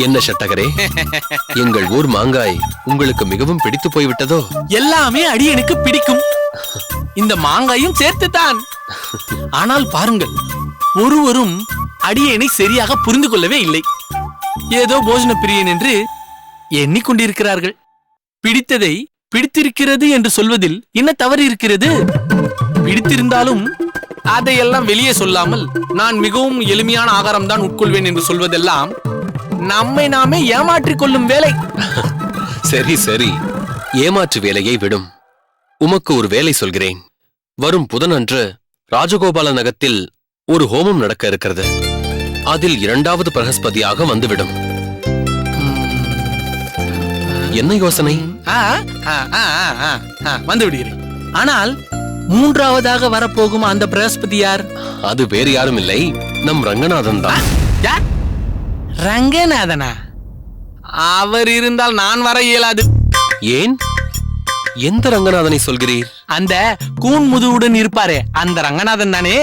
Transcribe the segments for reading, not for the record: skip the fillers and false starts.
என்ன சட்டகரே, எங்கள் ஊர் மாங்காய் உங்களுக்கு மிகவும் பிடித்து போய்விட்டதோ? எல்லாமே அடியனுக்கு பிடிக்கும், இந்த மாங்காயும் சேர்த்துத்தான். ஆனால் பாருங்கள், ஒருவரும் அடியனை சரியாக புரிந்து கொள்ளவே இல்லை. ஏதோ போஜன பிரியன் என்று எண்ணிக்கொண்டிருக்கிறார்கள். பிடித்ததை பிடித்திருக்கிறது என்று சொல்வதில் என்ன தவறு இருக்கிறது? பிடித்திருந்தாலும் அதையெல்லாம் வெளியே சொல்லாமல் நான் மிகவும் எளிமையான ஆகாரம் தான் உட்கொள்வேன் என்று சொல்வதெல்லாம் நம்மை நாமே ஏமாற்றிக் கொள்ளும் வேலை. சரி சரி, ஏமாற்று வேலையை விடும். உமக்கு ஒரு வேலை சொல்கிறேன். வரும் புதனன்று ராஜகோபால நகரத்தில் ஒரு ஹோமம் நடக்க இருக்கிறது. அதில் 2வது பிரகஸ்பதியாக வந்துவிடும். என்ன யோசனை? வந்து விடுகிறேன். ஆனால் 3வதாக வரப்போகும் அந்த பிரகஸ்பதி யார்? அது வேறு யாரும் இல்லை, நம் ரங்கநாதன் தான். ரங்கநாதனா? அவர் இருந்தால் நான் வர இயலாது. ஏன்? எந்த ரங்கநாதனை சொல்கிறீர்? அந்த கூன் முதுவுடன் இருப்பாரே அந்த ரங்கநாதன் தானே.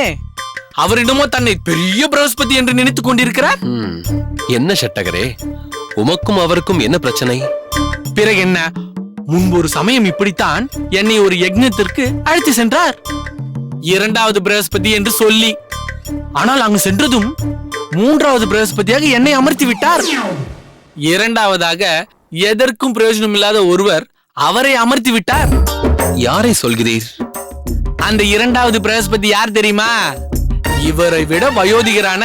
அவரிடமோ தன்னை பெரிய பிரகஸ்பதி என்று நினைத்துக் கொண்டிருக்கிறார். என்ன சட்டகரே, உமக்கும் அவருக்கும் என்ன பிரச்சனை? பிறகு என்ன? முன்பு ஒரு சமயம் இப்படித்தான் என்னை ஒரு யஜ்ஞத்திற்கு அழைத்து சென்றார், 2வது பிரகஸ்பதி என்று சொல்லி. ஆனால் அங்கு சென்றதும் 3வது பிரகஸ்பதியாக என்னை அமர்த்தி விட்டார். 2வதாக எதற்கும் பிரயோஜனம் இல்லாத ஒருவர் அவரை அமர்த்தி விட்டார். யாரை சொல்கிறீர்? அந்த 2வது பிரகஸ்பதி யார் தெரியுமா? இவரை விட வயோதிகரான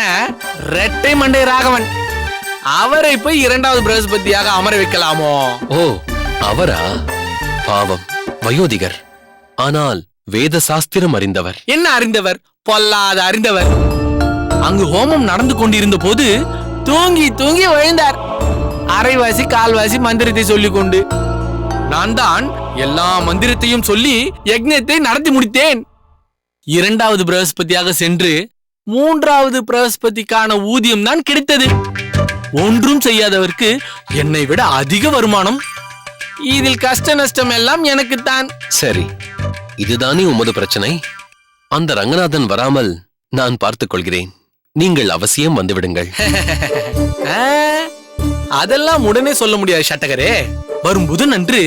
ரெட்டை மண்டை ராகவன். அவரை போய் 2வது பிரகஸ்பதியாக அமர வைக்கலாமோ? ஓ, அவரா? பாவம், வயோதிகர். ஆனால் வேத சாஸ்திரம் அறிந்தவர். என்ன அறிந்தவர்? பொல்லாத அறிந்தவர். அங்கு ஹோமம் நடந்து கொண்டிருந்த போது தூங்கி தூங்கி விழுந்தார். அரைவாசி கால்வாசி மந்திரத்தை சொல்லிக் கொண்டு. நான் தான் எல்லா மந்திரத்தையும் சொல்லி யஜ்ஞத்தை நடத்தி முடித்தேன். 2வது பிரகஸ்பதியாக சென்று 3வது பிரகஸ்பதிக்கான ஊதியம் தான் கிடைத்தது. ஒன்றும் செய்யாதவருக்கு என்னை விட அதிக வருமானம். இதில் கஷ்ட நஷ்டம் எல்லாம் எனக்குத்தான். சரி, இதுதானே உமது பிரச்சனை. அந்த ரங்கநாதன் வராமல் நான் பார்த்துக் கொள்கிறேன். நீங்கள் அவசியம் வந்துவிடுங்கள். அதெல்லாம் உடனே சொல்ல முடியாது சட்டகரே. வரும் புதன் அன்று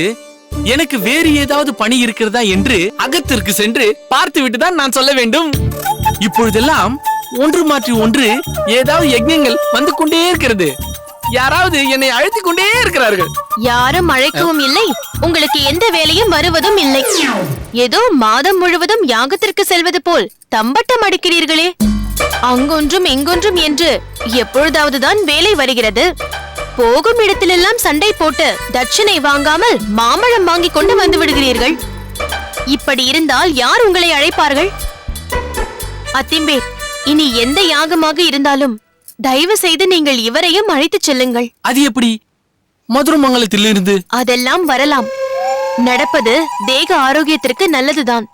எனக்கு வேறு ஏதாவது பணி இருக்கிறதா என்று அகத்திற்கு சென்று பார்த்துவிட்டு தான் நான் சொல்ல வேண்டும். இப்பொழுதெல்லாம் ஒன்று மாற்றி ஒன்று ஏதாவது யஜ்ஞங்கள் வந்து கொண்டே இருக்கிறது. யாராவது என்னை அழைத்துக் கொண்டே இருக்கிறார்கள். யாரும் அழைக்கவும் இல்லை, உங்களுக்கு எந்த வேலையும் வருவதும் இல்லை. ஏதோ மாதம் முழுவதும் யாகத்திற்கு செல்வது போல் தம்பட்டம் அடிக்கிறீர்களே. அங்கொன்றும் இங்கொன்றும் என்று எப்பொழுதாவதுதான் வேலை வருகிறது. போகும் இடத்திலெல்லாம் சண்டை போட்டு தட்சணை வாங்காமல் மாம்பழம் வாங்கி கொண்டு வந்து விடுகிறீர்கள். இப்படி இருந்தால் யார் உங்களை அழைப்பார்கள்? அத்திம்பே, இனி எந்த யாகமாக இருந்தாலும் தயவு செய்து நீங்கள் இவரையும் அழைத்துச் செல்லுங்கள். அது எப்படி? மதுரமங்கலத்திலிருந்து அதெல்லாம் வரலாம். நடப்பது தேக ஆரோக்கியத்திற்கு நல்லதுதான்.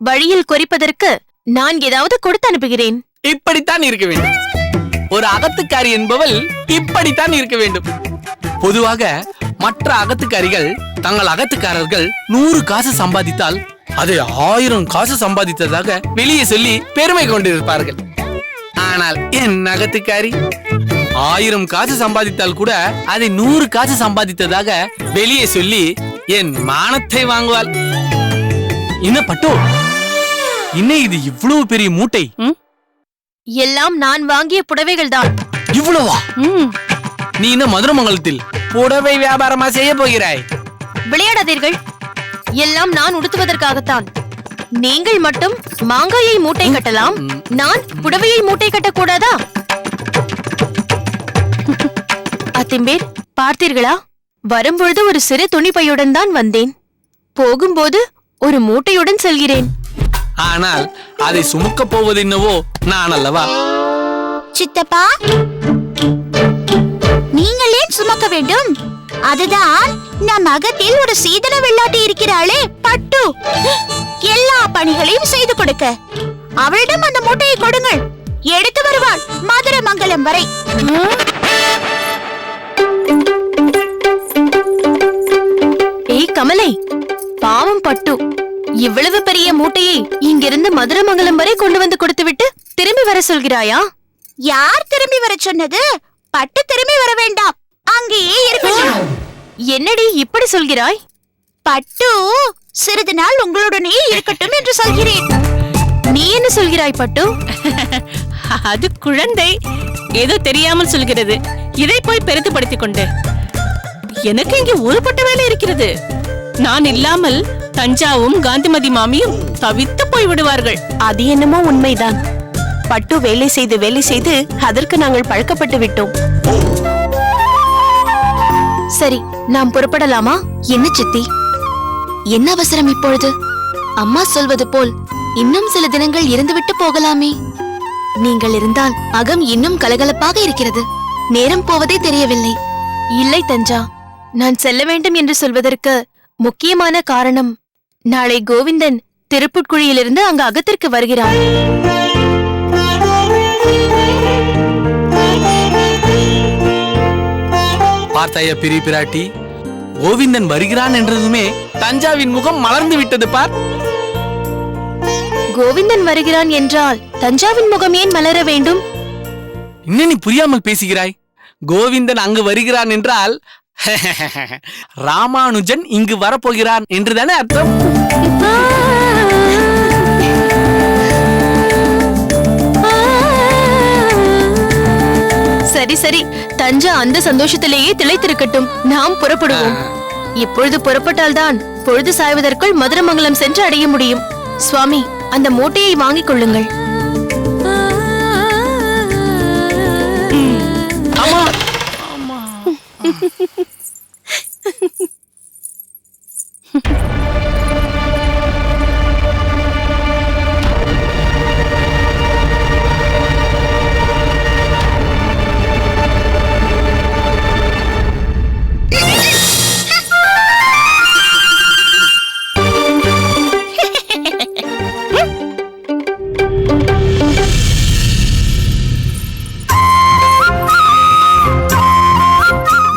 வழியில் குறிப்பதற்கு நான் ஏதாவது கொடுத்து அனுப்புகிறேன். இப்படித்தான் இருக்க வேண்டும். ஒரு அகத்துக்காரி என்பவள் இப்படித்தான் இருக்க வேண்டும். பொதுவாக மற்ற அகத்துக்காரிகள் தங்கள் அகத்துக்காரர்கள் 100 காசு சம்பாதித்தால் அதை 1000 காசு சம்பாதித்ததாக வெளியே சொல்லி பெருமை கொண்டிருப்பார்கள். ஆனால் என் அகத்துக்காரி 1000 காசு சம்பாதித்தால் கூட அதை 100 காசு சம்பாதித்ததாக வெளியே சொல்லி என் மானத்தை வாங்குவாள். என்ன பட்டோ, என்ன இது இவ்வளவு பெரிய மூட்டை? எல்லாம் நான் வாங்கிய புடவைகள் தான். இவ்வளவா? நீ என்ன மதுரமங்கலத்தில் புடவை வியாபாரமா செய்ய போகிறாய்? விளையாடாதீர்கள். எல்லாம் நான் உடுத்துவதற்காகத்தான். நீங்கள் மட்டும் மாங்காயை மூட்டை கட்டலாம், நான் புடவையை மூட்டை கட்டக்கூடாதா? அத்திம்பேர், பார்த்தீர்களா? வரும்பொழுது ஒரு சிறு துணி பையுடன் தான் வந்தேன். போகும்போது ஒரு மூட்டையுடன் செல்கிறேன். ஆனால் அதை சுமக்க போவது என்னவோ நான் அல்லவா? சித்தப்பா, நீங்கள் ஏன் சுமக்க வேண்டும்? அதுதான் நம் அகத்தில் ஒரு சீதன வெள்ளாட்டி இருக்கிறாளே பட்டு, எல்லா பணிகளையும் செய்து கொடுக்க. அவளிடம் அந்த மூட்டையை கொடுங்கள், எடுத்து வருவாள் மதுரமங்கலம் வரை. ஏய் கமலை, பாவம் பட்டு, இவ்வளவு பெரிய மூட்டையை இங்கிருந்து மதுரமங்கலம் வரை கொண்டு வந்து கொடுத்துவிட்டு திரும்பி வர சொல்கிறாயா? யார் திரும்பி வர சொன்னது? பட்டு திரும்பி வர வேண்டாம், அங்கேயே இருக்கட்டும். என்னடி இப்படி சொல்கிறாய்? பட்டு சிறிது நாள் உங்களுடனே இருக்கட்டும் என்று சொல்கிறேன். நீ என்ன சொல்கிறாய் பட்டு? அது குழந்தை ஏதோ தெரியாமல் சொல்கிறது. இதை போய் பெரிதுபடுத்திக் கொண்டு எனக்கு இங்கே ஒருபட்ட வேலை இருக்கிறது. நான் இல்லாமல் தஞ்சாவும் காந்திமதி மாமியும் தவித்து போய் விடுவார்கள். அது என்னமோ உண்மைதான். பட்டு வேலை செய்து அதற்கு நாங்கள் பழக்கப்பட்டு விட்டோம். சரி, நாம் புறப்படலாமா? என்ன சித்தி, என்ன அவசரம் இப்பொழுது? அம்மா சொல்வது போல் இன்னும் சில தினங்கள் இருந்துவிட்டு போகலாமே. நீங்கள் இருந்தால் அகம் இன்னும் கலகலப்பாக இருக்கிறது. நேரம் போவதே தெரியவில்லை. இல்லை தஞ்சா, நான் செல்ல வேண்டும் என்று சொல்வதற்கு முக்கியமான காரணம், நாளை கோவிந்தன் திருப்புட்குழியிலிருந்து அங்கு அகத்திற்கு வருகிறான். பார்த்தாயா பெரிய பிராட்டி, கோவிந்தன் வருகிறான் என்றதுமே தஞ்சாவின் முகம் மலர்ந்து விட்டது பார். கோவிந்தன் வருகிறான் என்றால் தஞ்சாவின் முகம் ஏன் மலர வேண்டும்? இன்னும் நீ புரியாமல் பேசுகிறாய். கோவிந்தன் அங்கு வருகிறான் என்றால் ராமானுஜன் இங்கு வரப்போகிறான் என்றுதானே அர்த்தம். சரி சரி, தஞ்சா அந்த சந்தோஷத்திலேயே திளைத்திருக்கட்டும். நாம் புறப்படுவோம். இப்பொழுது புறப்பட்டால்தான் பொழுது சாய்வதற்குள் மதுரமங்கலம் சென்று அடைய முடியும். சுவாமி, அந்த மூட்டையை வாங்கிக் கொள்ளுங்கள்.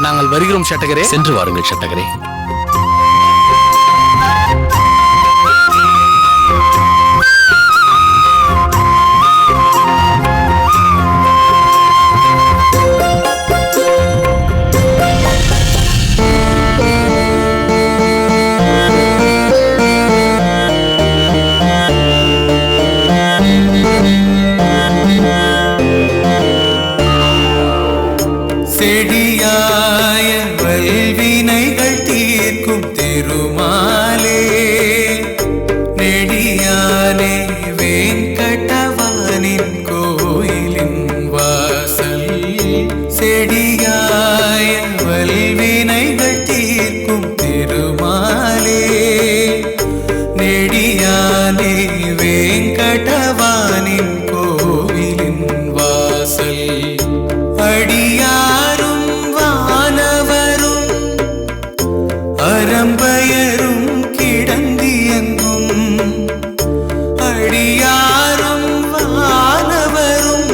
நாங்கள் வருகிறோம் சட்டகரே. சென்று வாருங்கள் சட்டகரே. செடியாய வல்வினைகள் தீர்க்கும் திருமாலே, நெடியாலே வேங்கடவானின் கோயிலின் வாசல். செடியாய வல்வினைகள் தீர்க்கும் திருமாலே, நெடியாலே வேங்கடவானின் கோவிலின் வாசல். அடியாரும் வானவரும் அறம்பயரும் கிடந்தியங்கும், அடியாரும் வானவரும்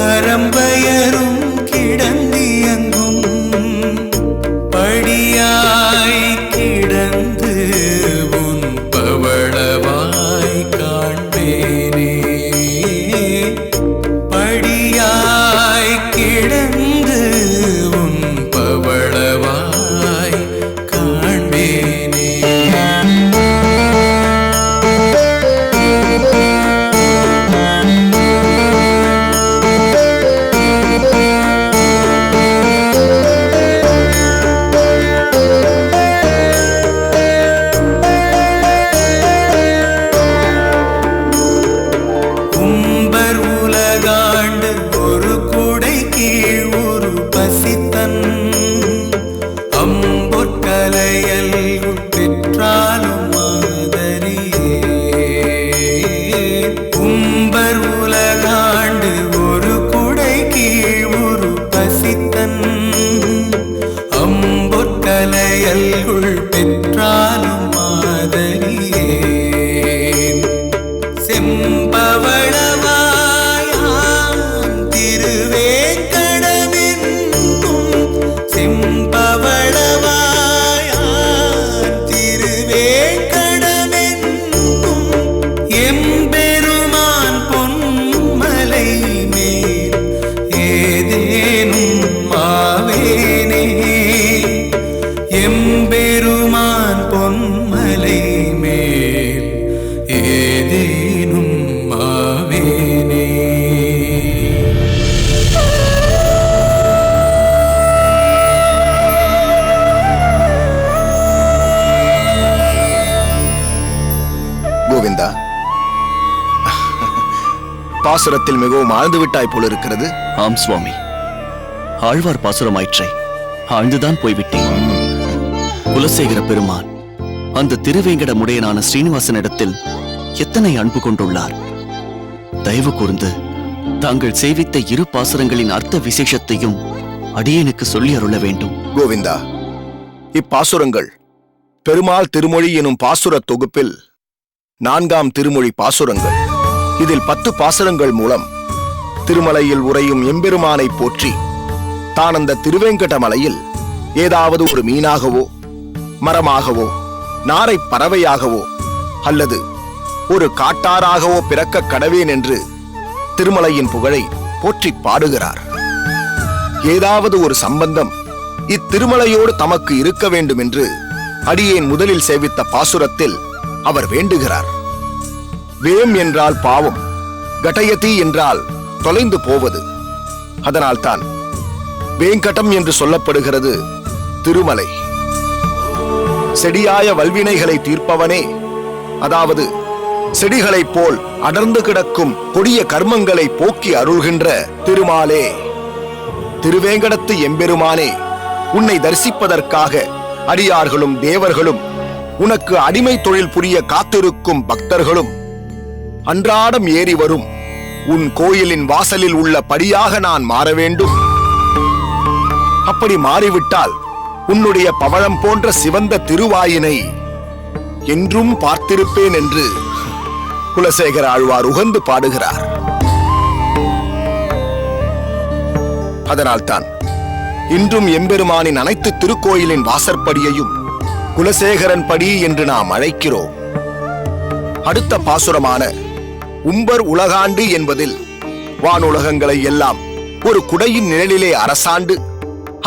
அறம்பயரும் கிடந்தியங்கும், படியாய் கிடந்து உன் பவளவாய் காண்பேனே. படியாய் கிடந்து உன் பவளவாய் காண்பேனே. உம்பர் உலகாண்டு ஒரு குடை கீழ் பாசுரத்தில் மிகவும் ஆழ்ந்து விட்டாய் போல இருக்கிறது. ஆம் சுவாமி, ஆழ்வார் பாசுரமாயிற்றை ஆழ்ந்துதான் போய்விட்டேன். குலசேகர பெருமான் அந்த திருவேங்கட முடையனான ஸ்ரீனிவாசனிடத்தில் எத்தனை அன்பு கொண்டுள்ளார். தயவு கூர்ந்து தாங்கள் சேவித்த இரு பாசுரங்களின் அர்த்த விசேஷத்தையும் அடியேனுக்கு சொல்லி அருள வேண்டும். கோவிந்தா, இப்பாசுரங்கள் பெருமாள் திருமொழி எனும் பாசுர தொகுப்பில் 4ஆம் திருமொழி பாசுரங்கள். இதில் 10 பாசுரங்கள் மூலம் திருமலையில் உறையும் எம்பெருமானை போற்றி தான் அந்த திருவேங்கட மலையில் ஏதாவது ஒரு மீனாகவோ மரமாகவோ நாரை பறவையாகவோ அல்லது ஒரு காட்டாராகவோ பிறக்க கடவேன் என்று திருமலையின் புகழை போற்றி பாடுகிறார். ஏதாவது ஒரு சம்பந்தம் இத்திருமலையோடு தமக்கு இருக்க வேண்டும் என்று அடியேன் முதலில் சேவித்த பாசுரத்தில் அவர் வேண்டுகிறார். வேம் என்றால் பாவம், கட்டயதி என்றால் தொலைந்து போவது. அதனால்தான் வேங்கடம் என்று சொல்லப்படுகிறது திருமலை. செடியாய வல்வினைகளை தீர்ப்பவனே, அதாவது செடிகளைப் போல் அடர்ந்து கிடக்கும் கொடிய கர்மங்களை போக்கி அருள்கின்ற திருமாலே, திருவேங்கடத்து எம்பெருமானே, உன்னை தரிசிப்பதற்காக அடியார்களும் தேவர்களும் உனக்கு அடிமை தொழில் புரிய காத்திருக்கும் பக்தர்களும் அன்றாடம் ஏறி வரும் உன் கோயிலின் வாசலில் உள்ள படியாக நான் மாற வேண்டும். அப்படி மாறிவிட்டால் உன்னுடைய பவழம் போன்ற சிவந்த திருவாயினை என்றும் பார்த்திருப்பேன் என்று குலசேகர ஆழ்வார் உகந்து பாடுகிறார். அதனால்தான் இன்றும் எம்பெருமானின் அனைத்து திருக்கோயிலின் வாசற்படியையும் குலசேகரன் படி என்று நாம் அழைக்கிறோம். அடுத்த பாசுரமான உம்பர் உலகாண்டு என்பதில் வானுலகங்களை எல்லாம் ஒரு குடையின் நிழலிலே அரசாண்டு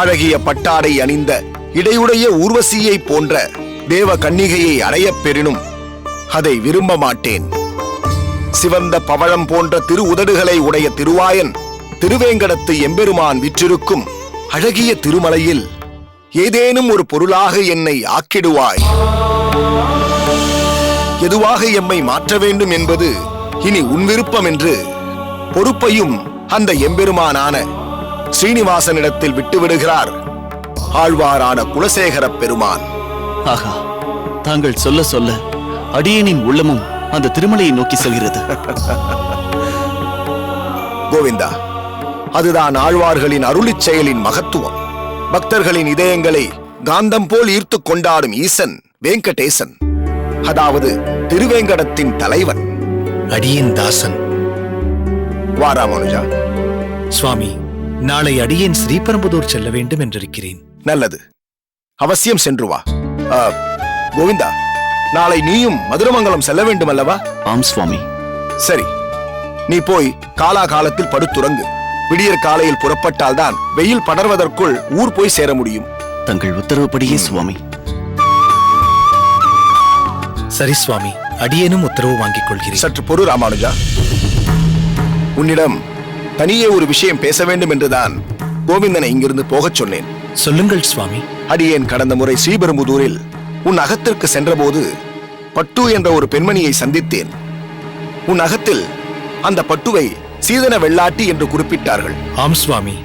அழகிய பட்டாடை அணிந்த இடையுடைய ஊர்வசியை போன்ற தேவ கன்னிகையை அடையப் பெறினும் அதை விரும்ப மாட்டேன். சிவந்த பவழம் போன்ற திரு உதடுகளை உடைய திருவாயன் திருவேங்கடத்து எம்பெருமான் விற்றிருக்கும் அழகிய திருமலையில் ஏதேனும் ஒரு பொருளாக என்னை ஆக்கிடுவாய். எதுவாக எம்மை மாற்ற வேண்டும் என்பது இனி உன் விருப்பம் என்று பொறுப்பையும் அந்த எம்பெருமானான ஸ்ரீனிவாசனிடத்தில் விட்டுவிடுகிறார் ஆழ்வாரான குலசேகர பெருமான். ஆகா, தாங்கள் சொல்ல சொல்ல அடியேனின் உள்ளமும் அந்த திருமலையை நோக்கி செல்கிறது. கோவிந்தா, அதுதான் ஆழ்வார்களின் அருளிச் செயலின் மகத்துவம். பக்தர்களின் இதயங்களை காந்தம் போல் ஈர்த்து கொண்டாடும் ஈசன் வெங்கடேசன், அதாவது திருவேங்கடத்தின் தலைவன். அடியேன் தாசன். வா ராமானுஜா. சுவாமி, நாளை அடியேன் ஸ்ரீபெரும்புதூர் செல்ல வேண்டும் என்றிருக்கிறேன். நல்லது, அவசியம் சென்று வா. கோவிந்தா, நாளை நீயும் மதுரமங்கலம் செல்ல வேண்டும் அல்லவா? ஆம் சுவாமி. சரி, நீ போய் காலாகாலத்தில் படுத்துறங்கு. விடியற் காலையில் புறப்பட்டால்தான் வெயில் படர்வதற்குள் ஊர் போய் சேர முடியும். தங்கள் உத்தரவுப்படியே சுவாமி. சரி சுவாமி, அடியேனும் உத்தரவு வாங்கிக் கொள்கிறேன். சற்று பொறு ராமானுஜா. உன்னிடம் தனியே ஒரு விஷயம் பேச வேண்டும் என்றுதான் கோவிந்தனை இங்கிருந்து போகச் சொன்னேன். சொல்லுங்கள் சுவாமி. அடியேன் கடந்த முறை ஸ்ரீபெரும்புதூரில் உன் அகத்திற்கு சென்றபோது பட்டு என்ற ஒரு பெண்மணியை சந்தித்தேன். உன் அகத்தில் அந்த பட்டுவை சீதன வெள்ளாட்டி என்று குறிப்பிட்டார்கள். ஆம் சுவாமி,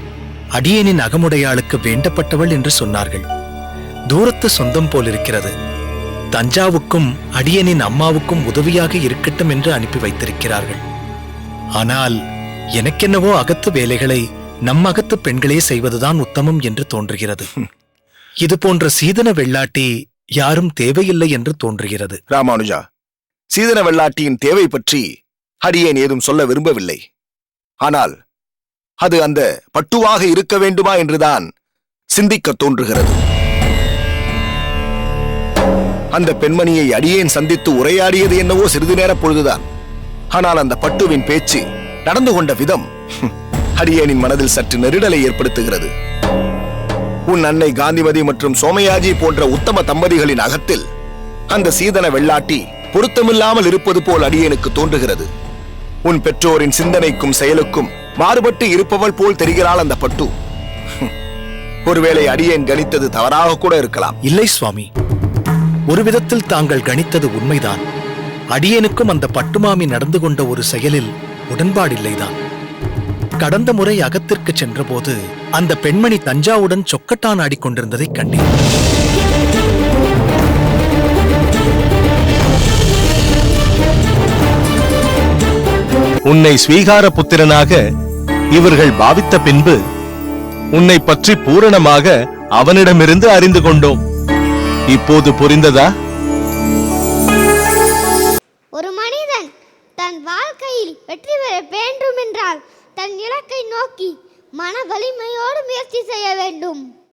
அடியேனின் அகமுடையாளுக்கு வேண்டப்பட்டவள் என்று சொன்னார்கள். தூரத்து சொந்தம் போலிருக்கிறது. தஞ்சாவுக்கும் அடியேனின் அம்மாவுக்கும் உதவியாக இருக்கட்டும் என்று அனுப்பி வைத்திருக்கிறார்கள். ஆனால் எனக்கென்னவோ அகத்து வேலைகளை நம் அகத்து பெண்களே செய்வதுதான் உத்தமம் என்று தோன்றுகிறது. இது போன்ற சீதன வெள்ளாட்டி யாரும் தேவையில்லை என்று தோன்றுகிறது. ராமானுஜா, சீதன வெள்ளாட்டியின் தேவை பற்றி அடியேன் ஏதும் சொல்ல விரும்பவில்லை. ஆனால் அது அந்த பட்டுவாக இருக்க வேண்டுமா என்றுதான் சிந்திக்க தோன்றுகிறது. அந்த பெண்மணியை அடியேன் சந்தித்து உரையாடியது என்னவோ சிறிது நேர பொழுதுதான். ஆனால் அந்த பட்டுவின் பேச்சு, நடந்து கொண்ட விதம் அடியேனின் மனதில் சற்று நெருடலை ஏற்படுத்துகிறது. உன் அன்னை காந்திமதி மற்றும் சோமயாஜி போன்ற உத்தம தம்பதிகளின் அகத்தில் அந்த சீதன வெள்ளாட்டி பொருத்தமில்லாமல் இருப்பது போல் அடியேனுக்கு தோன்றுகிறது. உன் பெற்றோரின் சிந்தனைக்கும் செயலுக்கும் மாறுபட்டு இருப்பவள் போல் தெரிகிறாள் அந்த பட்டு. ஒருவேளை அடியேன் கணித்தது தவறாக கூட இருக்கலாம். இல்லை சுவாமி, ஒரு விதத்தில் தாங்கள் கணித்தது உண்மைதான். அடியேனுக்கும் அந்த பட்டுமாமி நடந்து கொண்ட ஒரு செயலில் உடன்பாடில்லைதான். கடந்த முறை அகத்திற்கு சென்றபோது அந்த பெண்மணி தஞ்சாவுடன் சொக்கட்டான் ஆடிக்கொண்டிருந்ததைக் கண்டேன். உன்னை ஸ்வீகார புத்திரனாக இவர்கள் பாவித்த பின்பு உன்னை பற்றி பூரணமாக அவனிடமிருந்து அறிந்து கொண்டோம். இப்போது புரிந்ததா? ஒரு மனிதன் தன் வாழ்க்கையில் வெற்றி பெற வேண்டும் என்றால் தன் இலக்கை நோக்கி மன வலிமையோடு முயற்சி செய்ய வேண்டும்.